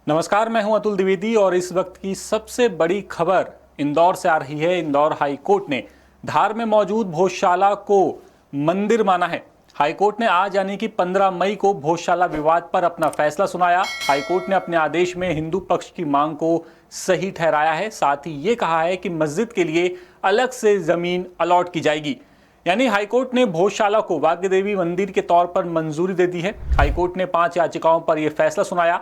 नमस्कार, मैं हूं अतुल द्विवेदी और इस वक्त की सबसे बड़ी खबर इंदौर से आ रही है। इंदौर हाई कोर्ट ने धार में मौजूद भोजशाला को मंदिर माना है। हाई कोर्ट ने आज यानी कि 15 मई को भोजशाला विवाद पर अपना फैसला सुनाया। हाई कोर्ट ने अपने आदेश में हिंदू पक्ष की मांग को सही ठहराया है। साथ ही ये कहा है कि मस्जिद के लिए अलग से जमीन अलॉट की जाएगी। यानी हाईकोर्ट ने भोजशाला को वाग्य देवी मंदिर के तौर पर मंजूरी दे दी है। हाईकोर्ट ने 5 याचिकाओं पर यह फैसला सुनाया।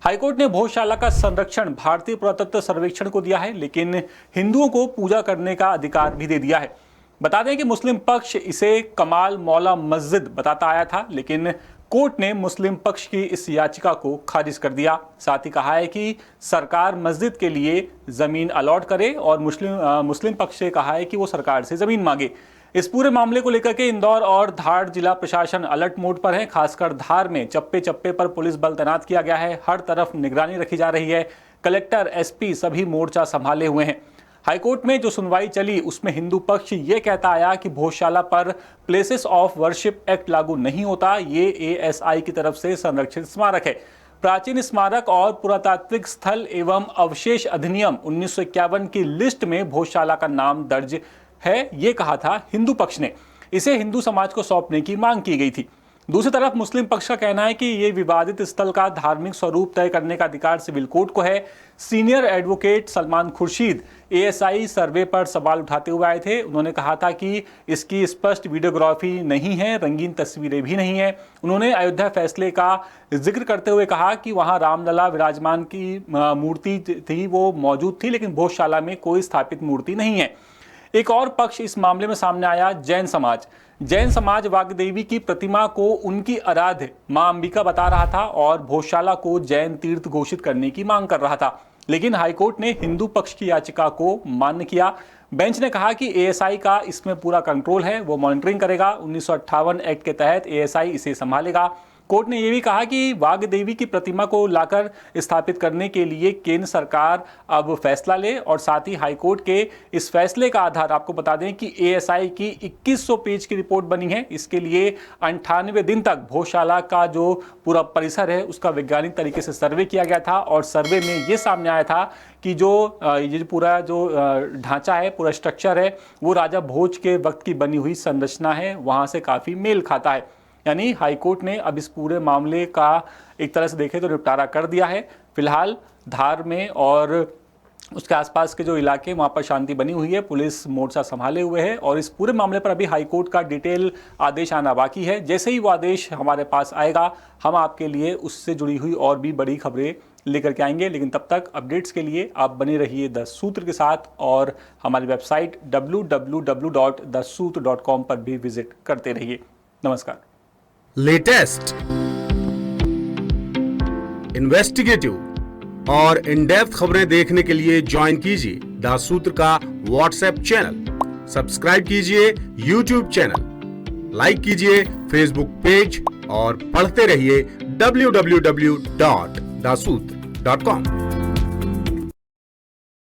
हाईकोर्ट ने भोजशाला का संरक्षण भारतीय पुरातत्व सर्वेक्षण को दिया है, लेकिन हिंदुओं को पूजा करने का अधिकार भी दे दिया है। बता दें कि मुस्लिम पक्ष इसे कमाल मौला मस्जिद बताता आया था, लेकिन कोर्ट ने मुस्लिम पक्ष की इस याचिका को खारिज कर दिया। साथ ही कहा है कि सरकार मस्जिद के लिए जमीन अलॉट करे और मुस्लिम पक्ष से कहा है कि वो सरकार से जमीन मांगे। इस पूरे मामले को लेकर के इंदौर और धार जिला प्रशासन अलर्ट मोड पर है। खासकर धार में चप्पे चप्पे पर पुलिस बल तैनात किया गया है। हर तरफ निगरानी रखी जा रही है। कलेक्टर, एसपी सभी मोर्चा संभाले हुए हैं। हाईकोर्ट में जो सुनवाई चली उसमें हिंदू पक्ष ये कहता आया कि भोजशाला पर प्लेसेस ऑफ वर्शिप एक्ट लागू नहीं होता। ये एएसआई की तरफ से संरक्षित स्मारक है। प्राचीन स्मारक और पुरातात्विक स्थल एवं अवशेष अधिनियम 1951 की लिस्ट में भोजशाला का नाम दर्ज है, ये कहा था हिंदू पक्ष ने। इसे हिंदू समाज को सौंपने की मांग की गई थी। दूसरी तरफ मुस्लिम पक्ष का कहना है कि ये विवादित स्थल का धार्मिक स्वरूप तय करने का अधिकार सिविल कोर्ट को है। Senior advocate Salman Khurshid ASI सर्वे पर सवाल उठाते हुए आए थे। उन्होंने कहा था कि इसकी स्पष्ट वीडियोग्राफी नहीं है, रंगीन तस्वीरें भी नहीं है। उन्होंने अयोध्या फैसले का जिक्र करते हुए कहा कि वहां रामलला विराजमान की मूर्ति थी, वो मौजूद थी, लेकिन भोजशाला में कोई स्थापित मूर्ति नहीं है। एक और पक्ष इस मामले में सामने आया, जैन समाज। जैन समाज वाग्देवी की प्रतिमा को उनकी आराध्य मां अंबिका बता रहा था और भोजशाला को जैन तीर्थ घोषित करने की मांग कर रहा था, लेकिन हाईकोर्ट ने हिंदू पक्ष की याचिका को मान्य किया। बेंच ने कहा कि एएसआई का इसमें पूरा कंट्रोल है, वो मॉनिटरिंग करेगा। 1958 एक्ट के तहत एएसआई इसे संभालेगा। कोर्ट ने यह भी कहा कि वाग्य देवी की प्रतिमा को लाकर स्थापित करने के लिए केंद्र सरकार अब फैसला ले, और साथ ही हाईकोर्ट के इस फैसले का आधार आपको बता दें कि एएसआई की 2100 पेज की रिपोर्ट बनी है। इसके लिए 98 दिन तक भोजशाला का जो पूरा परिसर है उसका वैज्ञानिक तरीके से सर्वे किया गया था, और सर्वे में ये सामने आया था कि ये पूरा जो ढांचा है, पूरा स्ट्रक्चर है, वो राजा भोज के वक्त की बनी हुई संरचना है, वहां से काफी मेल खाता है। यानी हाईकोर्ट ने अब इस पूरे मामले का एक तरह से देखें तो निपटारा कर दिया है। फिलहाल धार में और उसके आसपास के जो इलाके, वहां पर शांति बनी हुई है। पुलिस मोर्चा संभाले हुए है और इस पूरे मामले पर अभी हाईकोर्ट का डिटेल आदेश आना बाकी है। जैसे ही वो आदेश हमारे पास आएगा, हम आपके लिए उससे जुड़ी हुई और भी बड़ी खबरें लेकर के आएंगे। लेकिन तब तक अपडेट्स के लिए आप बने रहिए द सूत्र के साथ, और हमारी वेबसाइट www.thesutra.com पर भी विजिट करते रहिए। नमस्कार। लेटेस्ट, इन्वेस्टिगेटिव और इन डेप्थ खबरें देखने के लिए ज्वाइन कीजिए द सूत्र का व्हाट्सएप चैनल, सब्सक्राइब कीजिए यूट्यूब चैनल, लाइक कीजिए फेसबुक पेज और पढ़ते रहिए www.thesutra.com।